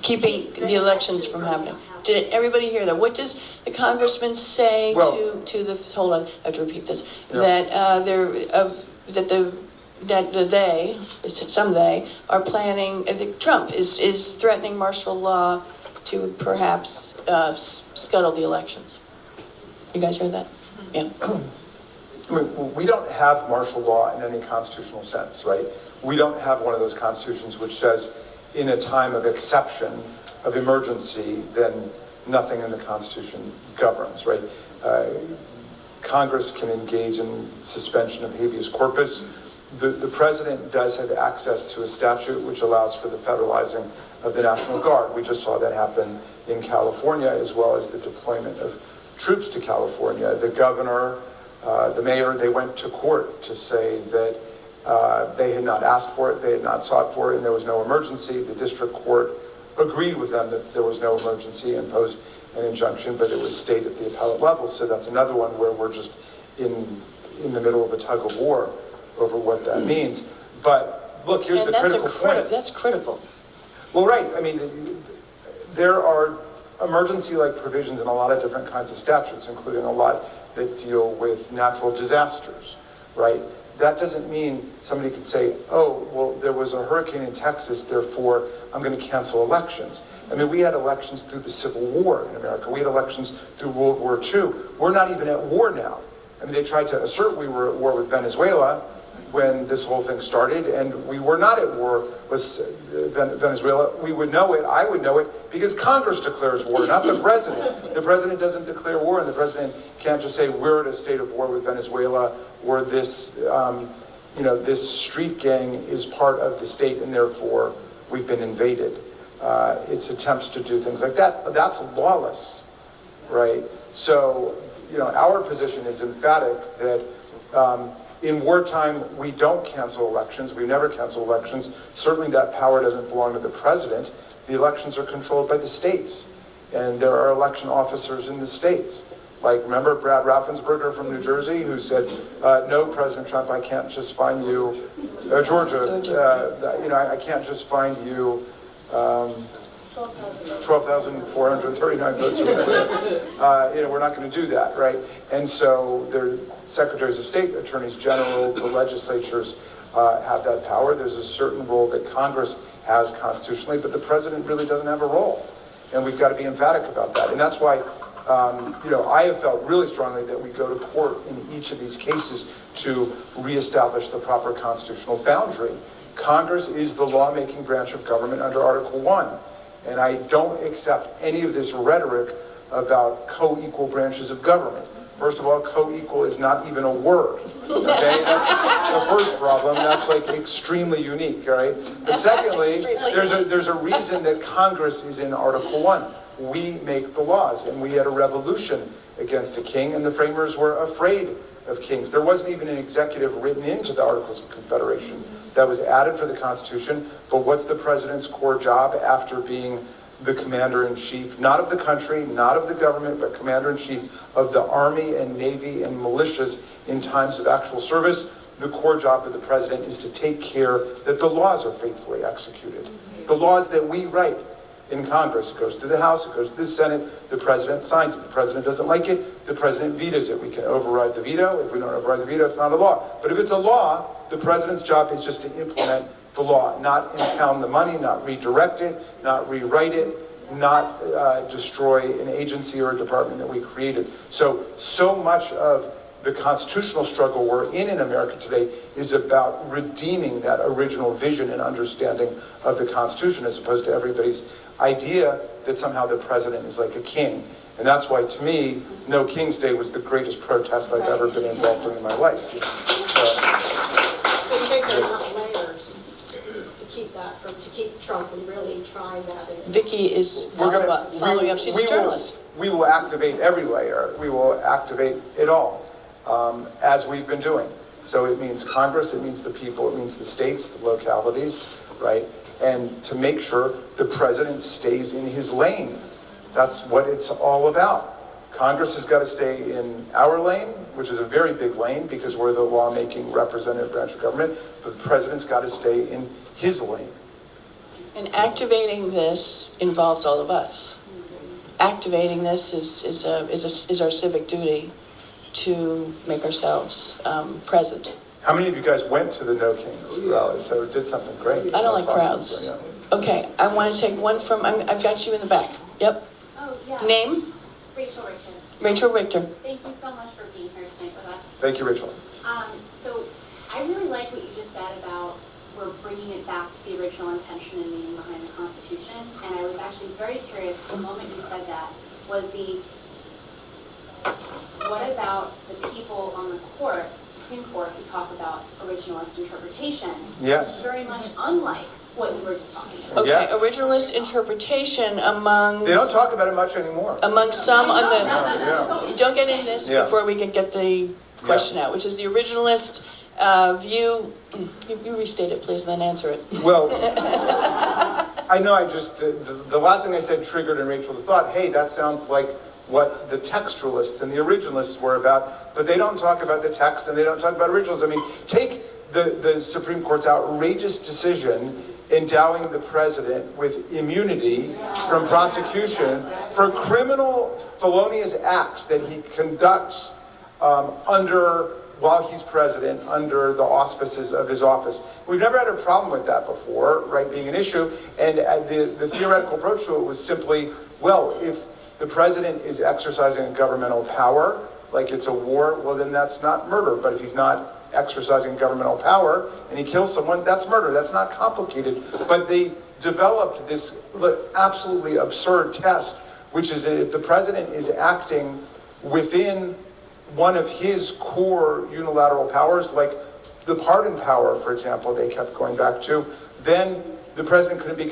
Keeping the elections from happening. Did everybody hear that? What does the congressman say to the? Hold on, I have to repeat this. Yeah. That they are planning. Trump is threatening martial law to perhaps scuttle the elections. You guys heard that? Yeah. We don't have martial law in any constitutional sense, right? We don't have one of those constitutions which says, in a time of exception, of emergency, then nothing in the Constitution governs, right? Congress can engage in suspension of habeas corpus. The president does have access to a statute which allows for the federalizing of the National Guard. We just saw that happen in California, as well as the deployment of troops to California. The governor, the mayor, they went to court to say that they had not asked for it, they had not sought for it, and there was no emergency. The district court agreed with them that there was no emergency, imposed an injunction, but it was stayed at the appellate level. So that's another one where we're just in the middle of a tug of war over what that means. But look, here's the critical point. That's critical. Well, right. I mean, there are emergency-like provisions in a lot of different kinds of statutes, including a lot that deal with natural disasters, right? that doesn't mean somebody could say, oh, well, there was a hurricane in Texas, therefore I'm going to cancel elections. I mean, we had elections through the Civil War in America. We had elections through World War II. We're not even at war now. I mean, they tried to assert we were at war with Venezuela when this whole thing started, and we were not at war with Venezuela. We would know it, I would know it, because Congress declares war, not the president. The president doesn't declare war, and the president can't just say we're at a state of war with Venezuela, or this, this street gang is part of the state, and therefore we've been invaded. It's attempts to do things like that. That's lawless, right? So, our position is emphatic that in wartime, we don't cancel elections. We never cancel elections. Certainly that power doesn't belong to the president. The elections are controlled by the states. And there are election officers in the states. Like, remember Brad Raffensperger from New Jersey, who said, no, President Trump, I can't just find you, Georgia, I can't just find you 12,439 votes. We're not going to do that, right? And so their secretaries of state, attorneys general, the legislatures have that power. There's a certain role that Congress has constitutionally, but the president really doesn't have a role. And we've got to be emphatic about that. And that's why, I have felt really strongly that we go to court in each of these cases to reestablish the proper constitutional boundary. Congress is the lawmaking branch of government under Article 1. And I don't accept any of this rhetoric about co-equal branches of government. First of all, co-equal is not even a word, okay? That's the first problem. That's like extremely unique, all right? But secondly, there's a reason that Congress is in Article 1. We make the laws, and we had a revolution against a king, and the framers were afraid of kings. There wasn't even an executive written into the Articles of Confederation. That was added for the Constitution, but what's the president's core job after being the commander-in-chief, not of the country, not of the government, but commander-in-chief of the Army and Navy and militias in times of actual service? The core job of the president is to take care that the laws are faithfully executed. The laws that we write in Congress, it goes to the House, it goes to the Senate, the president signs it. The president doesn't like it, the president vetoes it. We can override the veto. If we don't override the veto, it's not a law. But if it's a law, the president's job is just to implement the law, not impound the money, not redirect it, not rewrite it, not destroy an agency or a department that we created. So much of the constitutional struggle we're in America today is about redeeming that original vision and understanding of the Constitution, as opposed to everybody's idea that somehow the president is like a king. And that's why, to me, No King's Day was the greatest protest I've ever been involved in my life. So you think there's enough layers to keep Trump from really trying that? Vicky is following up. She's a journalist. We will activate every layer. We will activate it all, as we've been doing. So it means Congress, it means the people, it means the states, the localities, right? And to make sure the president stays in his lane. That's what it's all about. Congress has got to stay in our lane, which is a very big lane because we're the lawmaking representative branch of government, but the president's got to stay in his lane. And activating this involves all of us. Activating this is our civic duty to make ourselves present. How many of you guys went to the No Kings rally? So did something great. I don't That's like awesome. crowds. So, yeah. Okay, I want to take one from, I've got you in the back. Yep. Oh, yeah. Name? Rachel Richter. Rachel Richter. Thank you so much for being here tonight with us. Thank you, Rachel. So I really like what you just said about we're bringing it back to the original intention and meaning behind the Constitution. And I was actually very curious, the moment you said that, was what about the people on the court, Supreme Court, who talk about originalist interpretation? Yes. It's very much unlike what you were just talking about. Okay, Yeah. originalist interpretation among They don't talk about it much anymore. some on the, Yeah. don't get into this Yeah. before we can get the question out, which is the originalist view. You restate it, please, and then answer it. Well, I know the last thing I said triggered in Rachel the thought, hey, that sounds like what the textualists and the originalists were about, but they don't talk about the text and they don't talk about originals. I mean, take the Supreme Court's outrageous decision endowing the president with immunity from prosecution for criminal felonious acts that he conducts under while he's president under the auspices of his office. We've never had a problem with that before, right, being an issue. And the theoretical approach to it was simply, well, if the president is exercising a governmental power, like it's a war, well, then that's not murder. But if he's not exercising governmental power and he kills someone, that's murder. That's not complicated. But they developed this absolutely absurd test, which is that if the president is acting within one of his core unilateral powers, like the pardon power, for example, they kept going back to, then the president couldn't be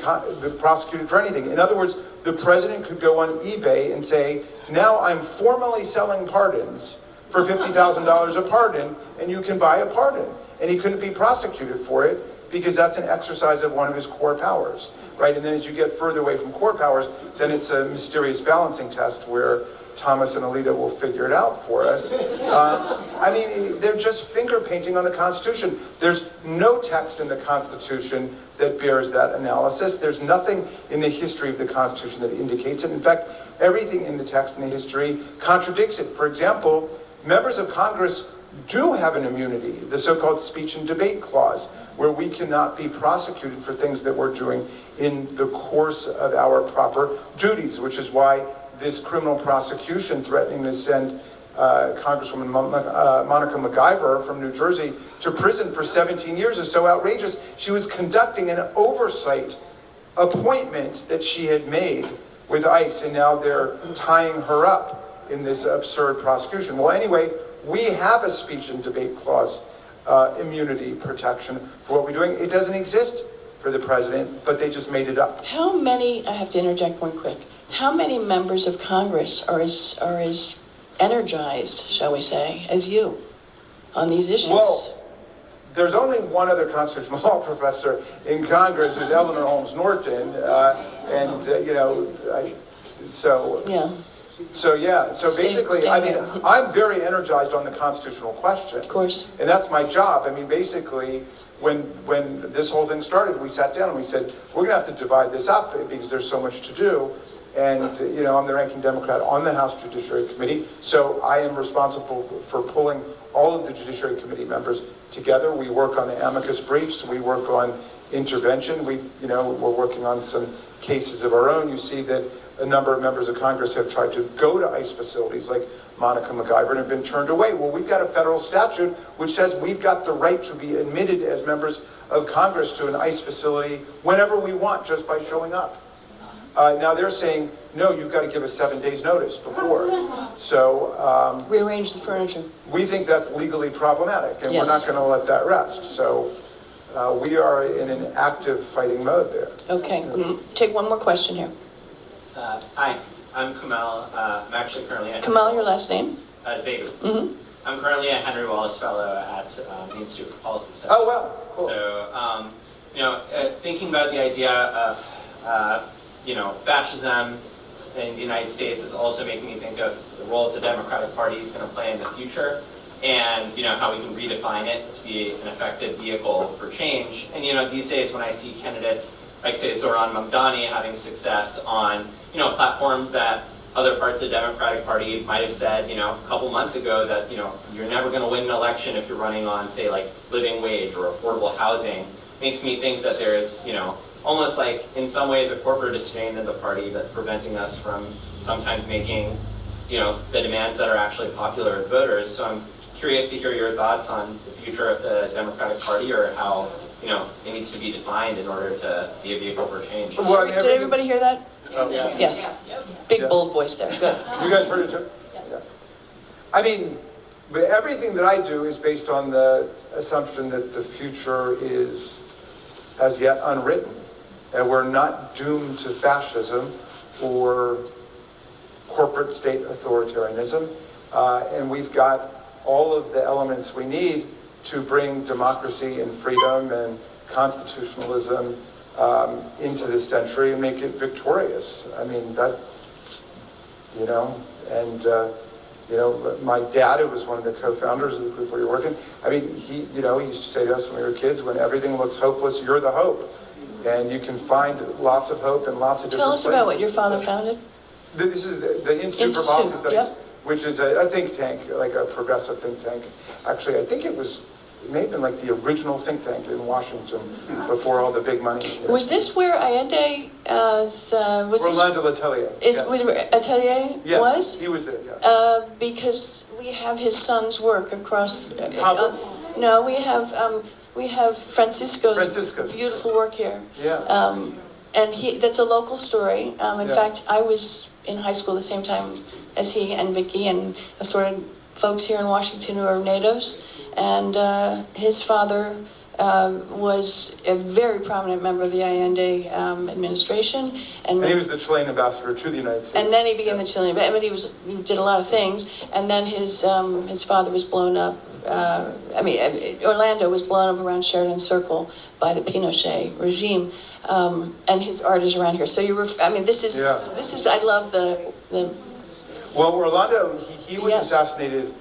prosecuted for anything. In other words, the president could go on eBay and say, now I'm formally selling pardons for $50,000 a pardon, and you can buy a pardon. And he couldn't be prosecuted for it because that's an exercise of one of his core powers, right? And then as you get further away from core powers, then it's a mysterious balancing test where Thomas and Alita will figure it out for us. I mean, they're just finger painting on the Constitution. There's no text in the Constitution that bears that analysis. There's nothing in the history of the Constitution that indicates it. In fact, everything in the text and the history contradicts it. For example, members of Congress do have an immunity, the so-called speech and debate clause, where we cannot be prosecuted for things that we're doing in the course of our proper duties, which is why this criminal prosecution threatening to send Congresswoman Monica MacGyver from New Jersey to prison for 17 years is so outrageous. She was conducting an oversight appointment that she had made with ICE, and now they're tying her up in this absurd prosecution. Well, anyway, we have a speech and debate clause immunity protection for what we're doing. It doesn't exist for the president, but they just made it up. How many, I have to interject one quick, how many members of Congress are as energized, shall we say, as you on these issues? Well, there's only one other constitutional law professor in Congress, who's Eleanor Holmes Norton, So basically, I mean, I'm very energized on the constitutional question. Of course. And that's my job. I mean, basically, when this whole thing started, we sat down and we said, we're going to have to divide this up because there's so much to do. And, I'm the ranking Democrat on the House Judiciary Committee, so I am responsible for pulling all of the Judiciary Committee members together. We work on the amicus briefs. We work on intervention. We're working on some cases of our own. You see that a number of members of Congress have tried to go to ICE facilities like Monica MacGyver and have been turned away. Well, we've got a federal statute which says we've got the right to be admitted as members of Congress to an ICE facility whenever we want, just by showing up. Now they're saying, no, you've got to give us 7 days notice before. So rearrange the furniture. we think that's legally problematic, and Yes. we're not going to let that rest. So we are in an active fighting mode there. Okay, take one more question here. Hi, I'm Kamal. I'm actually currently at Kamal, your last name? Zaidu. Mm-hmm. I'm currently a Henry Wallace Fellow at the Institute for Policy Studies. Oh, well, cool. So, thinking about the idea of, fascism in the United States is also making me think of the role the Democratic Party is going to play in the future, and how we can redefine it to be an effective vehicle for change. And these days when I see candidates like say Zoran Mamdani having success on platforms that other parts of the Democratic Party might have said a couple months ago that you're never going to win an election if you're running on say like living wage or affordable housing, makes me think that there's almost like in some ways a corporate disdain in the party that's preventing us from sometimes making the demands that are actually popular with voters. So I'm curious to hear your thoughts on the future of the Democratic Party, or how it needs to be defined in order to be a vehicle for change. Well, Did everybody hear that? Yeah. Yes. Big, bold voice there. Good. You guys heard it too? Yeah. I mean, but everything that I do is based on the assumption that the future is as yet unwritten, and we're not doomed to fascism or corporate state authoritarianism, and we've got all of the elements we need to bring democracy and freedom and constitutionalism into this century and make it victorious. I mean, my dad, who was one of the co-founders of the group where you're working, I mean, he used to say to us when we were kids, when everything looks hopeless, you're the hope. And you can find lots of hope in lots of different places. Tell us about what your father founded. This is the Institute for Policy Studies. Yep. which is a think tank, like a progressive think tank. Actually, I think it may have been like the original think tank in Washington before all the big money. Was this where Allende was Orlando Letelier. Is was where Atelier Yes, was? he was there, yeah. Because we have his son's work across. Pablo's? No, we have Francisco's beautiful work here. Yeah. And that's a local story. In Yeah. fact, I was in high school the same time as he and Vicky and assorted folks here in Washington who are natives. And his father was a very prominent member of the Allende administration. And he was the Chilean ambassador to the United States. And then he became the Chilean, but I mean, he did a lot of things. And then his father was blown up. Orlando was blown up around Sheridan Circle by the Pinochet regime, and his art is around here. So this is. I love the. Well, Orlando, he was Yes. assassinated.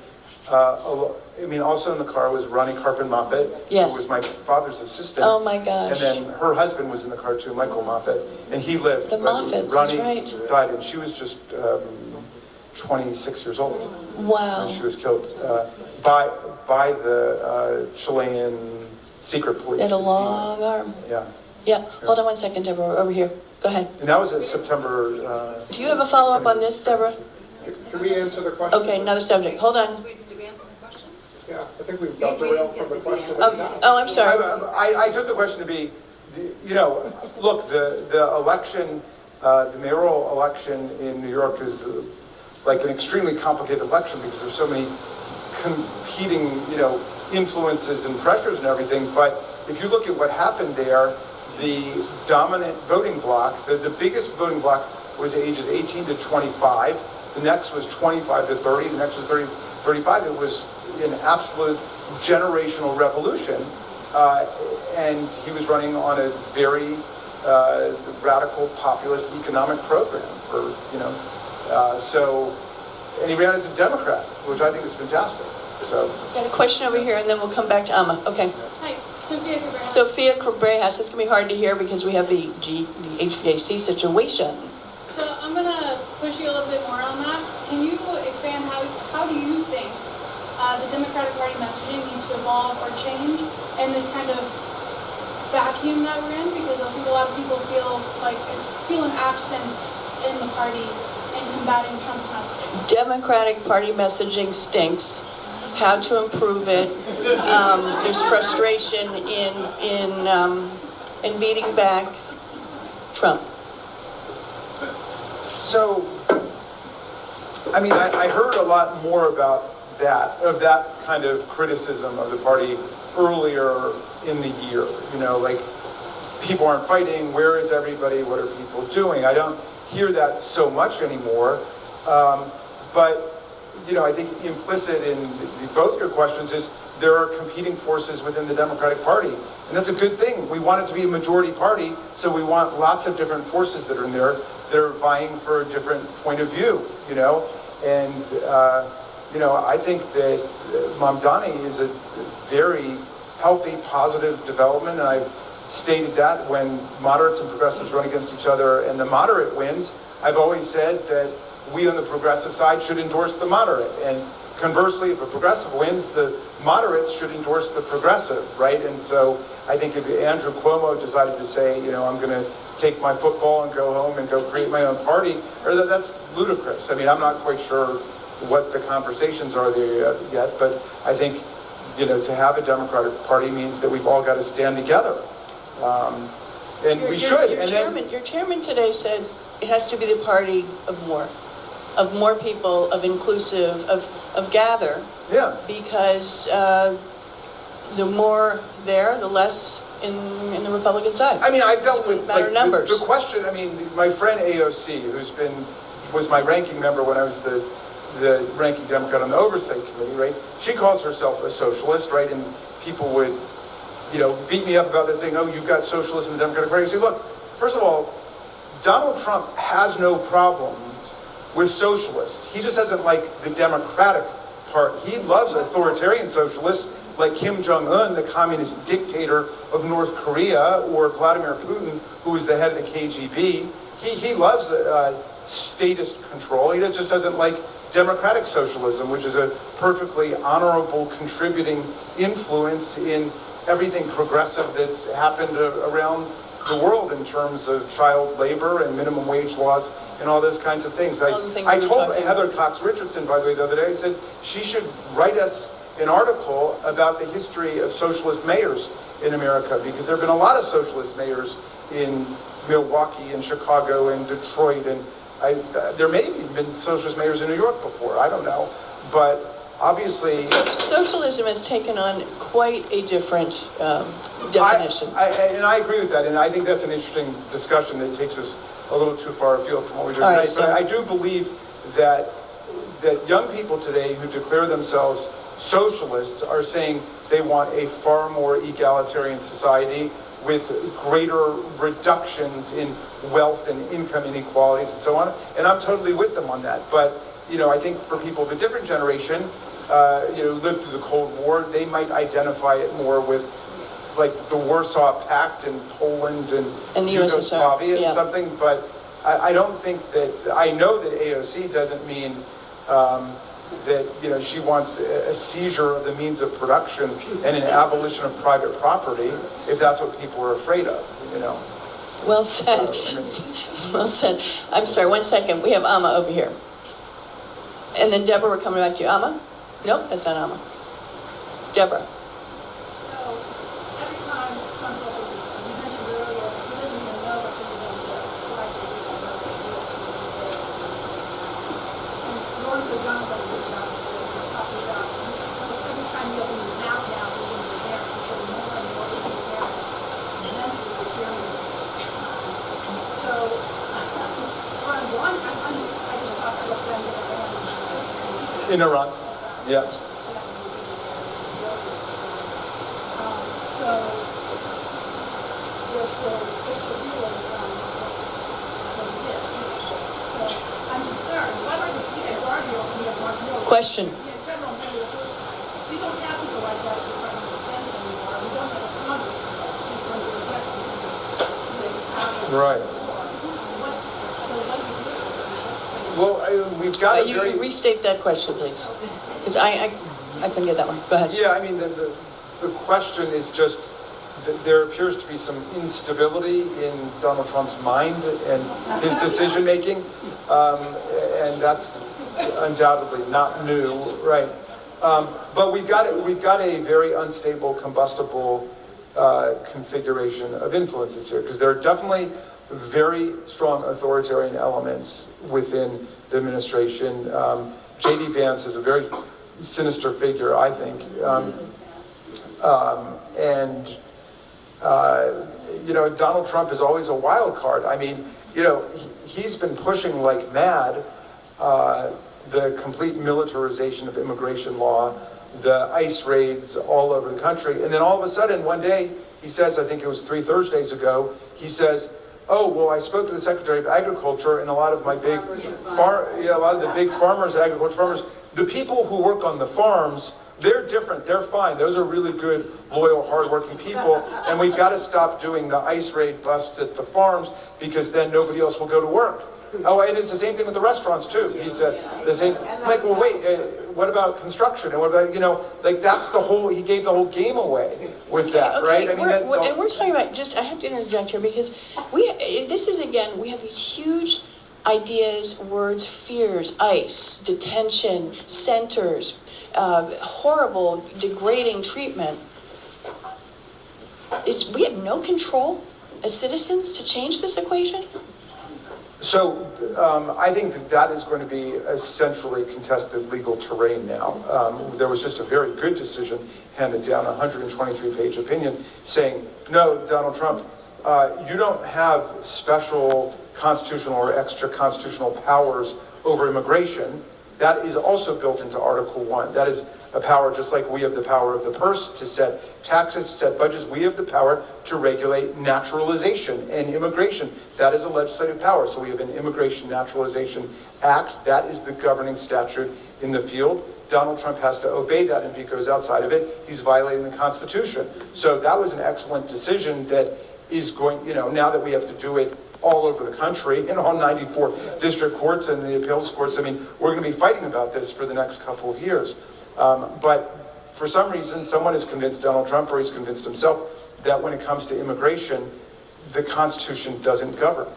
Also in the car was Ronnie Carpin Moffett, Yes. who was my father's assistant. Oh my gosh. And then her husband was in the car too, Michael Moffett, and he lived. The but Moffetts, Ronnie that's right. died, and she was just 26 years old. Wow. And she was killed by the Chilean secret police. They had a long arm. Yeah. Yeah. Hold on one second, Deborah. Over here. Go ahead. And that was in September. Do you have a follow-up on this, Deborah? Can we answer the question? Okay, another subject. Hold on. Did we answer the question? Yeah, I think we've got derailed from the question. I'm sorry. I took the question to be, look, the election, the mayoral election in New York is like an extremely complicated election because there's so many competing, influences and pressures and everything. But if you look at what happened there, the dominant voting bloc, the biggest voting bloc was ages 18 to 25. The next was 25 to 30. The next was 30 to 35. It was an absolute generational revolution. And he was running on a very radical populist economic program and he ran as a Democrat, which I think is fantastic. So. Got a question over here, and then we'll come back to Amma. Okay. Hi, Sophia Cabrera. Sophia Cabrejas. This is going to be hard to hear because we have the HVAC situation. So I'm going to push you a little bit more on that. Can you expand how do you think the Democratic Party messaging needs to evolve or change in this kind of vacuum that we're in? Because I think a lot of people feel an absence in the party in combating Trump's messaging. Democratic Party messaging stinks. How to improve it? There's frustration in beating back Trump. So, I heard a lot more about that kind of criticism of the party earlier in the year. Like, people aren't fighting, where is everybody, what are people doing? I don't hear that so much anymore. But I think implicit in both your questions is there are competing forces within the Democratic Party. And that's a good thing. We want it to be a majority party, so we want lots of different forces that are in there. They're vying for a different point of view, And, I think that Mamdani is a very healthy, positive development. And I've stated that when moderates and progressives run against each other and the moderate wins, I've always said that we on the progressive side should endorse the moderate. And conversely, if a progressive wins, the moderates should endorse the progressive, right? And so I think if Andrew Cuomo decided to say, I'm going to take my football and go home and go create my own party, that's ludicrous. I'm not quite sure what the conversations are there yet, but I think, to have a Democratic Party means that we've all got to stand together. And we should. Your chairman today said it has to be the party of more people, of inclusive, of gather. Yeah. Because the more there, the less in the Republican side. I've dealt with numbers. The question. My friend AOC, was my ranking member when I was the ranking Democrat on the Oversight Committee, right? She calls herself a socialist, right? And people would, beat me up about that, saying, "Oh, you've got socialists in the Democratic Party." I say, look, first of all, Donald Trump has no problems with socialists. He just doesn't like the Democratic part. He loves authoritarian socialists like Kim Jong-un, the communist dictator of North Korea, or Vladimir Putin, who is the head of the KGB. He loves statist control. He just doesn't like democratic socialism, which is a perfectly honorable contributing influence in everything progressive that's happened around the world in terms of child labor and minimum wage laws and all those kinds of things. All the things I we were told talking Heather about. Cox Richardson, by the way, the other day, I said she should write us an article about the history of socialist mayors in America, because there have been a lot of socialist mayors in Milwaukee and Chicago and Detroit, and there may have even been socialist mayors in New York before, I don't know, but obviously... Socialism has taken on quite a different definition. And I agree with that, and I think that's an interesting discussion that takes us a little too far afield from what we're doing All right, tonight. But I do believe that young people today who declare themselves socialists are saying they want a far more egalitarian society with greater reductions in wealth and income inequalities and so on. And I'm totally with them on that. But, I think for people of a different generation, lived through the Cold War, they might identify it more with like the Warsaw Pact and Poland and the Yugoslavia USSR, yeah. and something, but I don't think that, I know that AOC doesn't mean that, she wants a seizure of the means of production and an abolition of private property, if that's what people are afraid of, Well said. Well said. I'm sorry, 1 second. We have Amma over here. And then Deborah, we're coming back to you. Amma? Nope, that's not Amma. Deborah. So, every time Trump goes, you mentioned earlier, he doesn't even know what's in his own bill. It's like they don't know what they do. And Lawrence O'Donnell does a good job of this, talking about every time he opens his mouth now, he's going to be there, he's going to be more and more there, mentally deteriorating. So, on one, I just talked to a friend of ours. In Iran, yeah. So they're still reeling from what he did. So I'm concerned. Why don't we get guardrails and get more guardrails? Question. General Mary the first time. We don't have people like that at the Department of Defense anymore. We don't have a Congress who's going to reject something. Right. So what do we do? Well, we've got a You very... restate that question, please. Because I couldn't get that one. Go ahead. Yeah, I mean, the question is just that there appears to be some instability in Donald Trump's mind and his decision-making, and that's undoubtedly not new, right? But we've got a very unstable, combustible configuration of influences here, because there are definitely very strong authoritarian elements within the administration. J.D. Vance is a very sinister figure, I think. Donald Trump is always a wild card. I mean, he's been pushing like mad the complete militarization of immigration law, the ICE raids all over the country. And then all of a sudden, one day, he says, I think it was 3 Thursdays ago, he says, oh, well, I spoke to the Secretary of Agriculture and a lot of my big farmers, agriculture farmers, the people who work on the farms, they're different, they're fine. Those are really good, loyal, hardworking people. And we've got to stop doing the ICE raid busts at the farms, because then nobody else will go to work. Oh, and it's the same thing with the restaurants too. He said the same, like, well, wait, what about construction? And what about, that's the whole, he gave the whole game away with that, right? I mean, and we're talking about, I have to interject here, because we have these huge ideas, words, fears, ICE, detention, centers, horrible, degrading treatment. We have no control as citizens to change this equation? So I think that is going to be a centrally contested legal terrain now. There was just a very good decision handed down, a 123-page opinion, saying, no, Donald Trump, you don't have special constitutional or extra constitutional powers over immigration. That is also built into Article 1. That is a power just like we have the power of the purse to set taxes, to set budgets. We have the power to regulate naturalization and immigration. That is a legislative power. So we have an Immigration Naturalization Act. That is the governing statute in the field. Donald Trump has to obey that, and if he goes outside of it, he's violating the Constitution. So that was an excellent decision that is going, now that we have to do it all over the country in all 94 district courts and the appeals courts. I mean, we're going to be fighting about this for the next couple of years. But for some reason, someone has convinced Donald Trump, or he's convinced himself, that when it comes to immigration, the Constitution doesn't govern.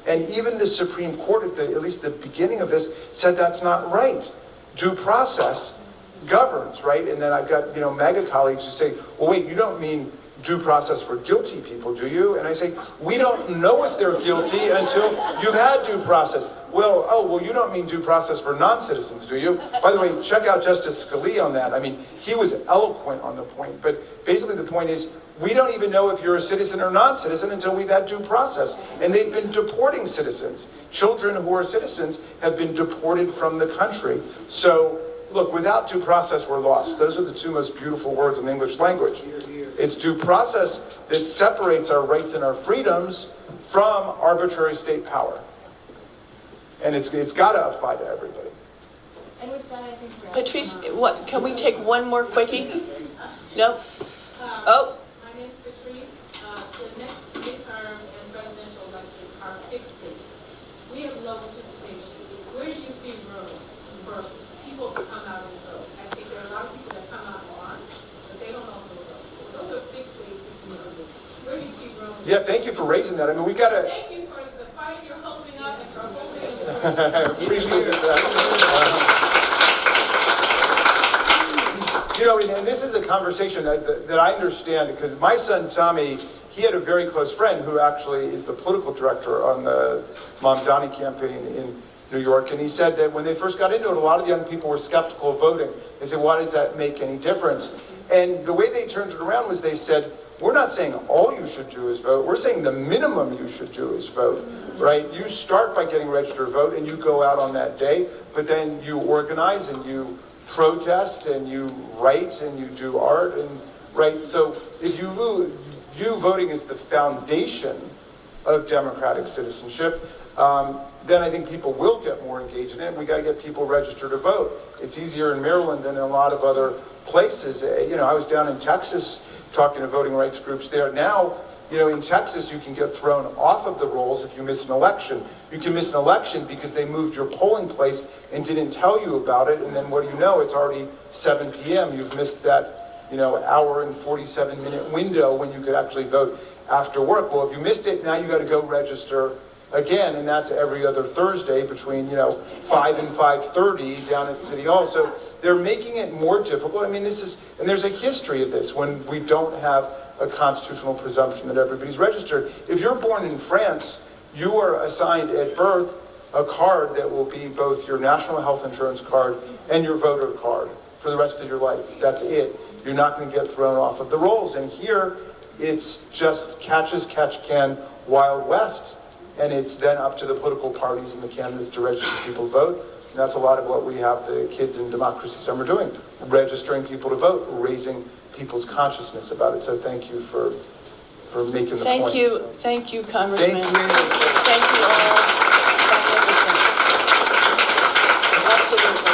And even the Supreme Court, at least the beginning of this, said that's not right. Due process governs, right? And then I've got, MAGA colleagues who say, well, wait, you don't mean due process for guilty people, do you? And I say, we don't know if they're guilty until you've had due process. Well, you don't mean due process for non-citizens, do you? By the way, check out Justice Scalia on that. I mean, he was eloquent on the point, but basically the point is, we don't even know if you're a citizen or non-citizen until we've had due process. And they've been deporting citizens. Children who are citizens have been deported from the country. So, look, without due process, we're lost. Those are the two most beautiful words in the English language. It's due process that separates our rights and our freedoms from arbitrary state power. And it's got to apply to everybody. And with that, I think Patrice, can we take one more quickie? No? Oh. My name is Patrice. The next midterm and presidential elections are fixed dates. We have low participation. Where do you see room for people to come out and vote? I think there are a lot of people that come out and march, but they don't also vote. Those are fixed dates. Where do you see room? Yeah, thank you for raising that. I mean, we got to... Thank you for the fight you're holding up and for holding it. Appreciate that. And this is a conversation that I understand, because my son Tommy, he had a very close friend who actually is the political director on the Mamdani campaign in New York, and he said that when they first got into it, a lot of young people were skeptical of voting. They said, why does that make any difference? And the way they turned it around was they said, we're not saying all you should do is vote, we're saying the minimum you should do is vote, right? You start by getting registered to vote and you go out on that day, but then you organize and you protest and you write and you do art, and right? So if you view voting as the foundation of democratic citizenship, then I think people will get more engaged in it. We got to get people registered to vote. It's easier in Maryland than in a lot of other places. I was down in Texas talking to voting rights groups there. Now, in Texas, you can get thrown off of the rolls if you miss an election. You can miss an election because they moved your polling place and didn't tell you about it, and then what do you know? It's already 7 p.m. You've missed that, hour and 47-minute window when you could actually vote after work. Well, if you missed it, now you got to go register again, and that's every other Thursday between 5 and 5:30 down at City Hall. So they're making it more difficult. I mean, and there's a history of this when we don't have a constitutional presumption that everybody's registered. If you're born in France, you are assigned at birth a card that will be both your national health insurance card and your voter card for the rest of your life. That's it. You're not going to get thrown off of the rolls. And here, it's just catch as catch can, Wild West. And it's then up to the political parties and the candidates to register people to vote. And that's a lot of what we have the kids in Democracy Summer doing, registering people to vote, raising people's consciousness about it. So thank you for making the point. Thank you, Congressman. Thank you. Thank you all. Magnificent. Absolutely.